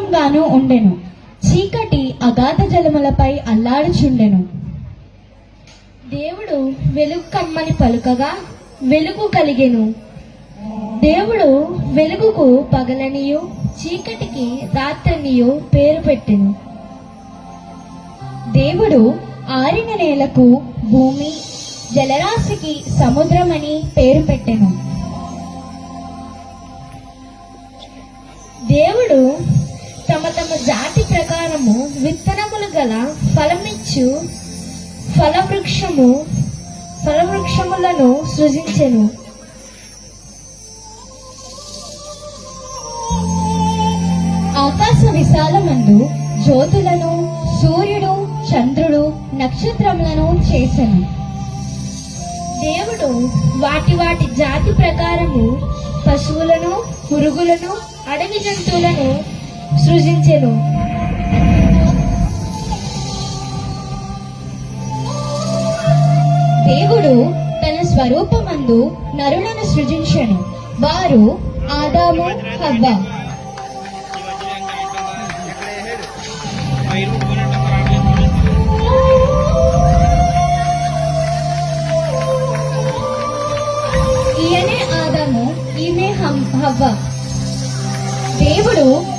దూరంగాను ఉండెను. చీకటి అగాధ జలములపై అల్లాడుచుండెను. దేవుడు వెలుగు కమ్మని పలుకగా వెలుగు కలిగెను. దేవుడు వెలుగుకు పగలనియు చీకటికి రాత్రనియు పేరు పెట్టెను. దేవుడు ఆరిన నేలకు భూమి, జలరాశికి సముద్రమని పేరు పెట్టెను. దేవుడు తమ తమ జాతి ప్రకారము విత్తనములు గల ఫలమిచ్చు ఫలవృక్షములను సృజించెను. ఆకాశ విశాలమందు జ్యోతులను, సూర్యుడు, చంద్రుడు, నక్షత్రములను చేసెను. దేవుడు వాటి వాటి జాతి ప్రకారము పశువులను, పురుగులను, అడవి జంతువులను సృజించెను. దేవుడు తన స్వరూపమందు నరులను సృజించెను. వారు ఆదాము, హవ్వ. ఈయనే ఆదాము, ఈమె హవ్వ. దేవుడు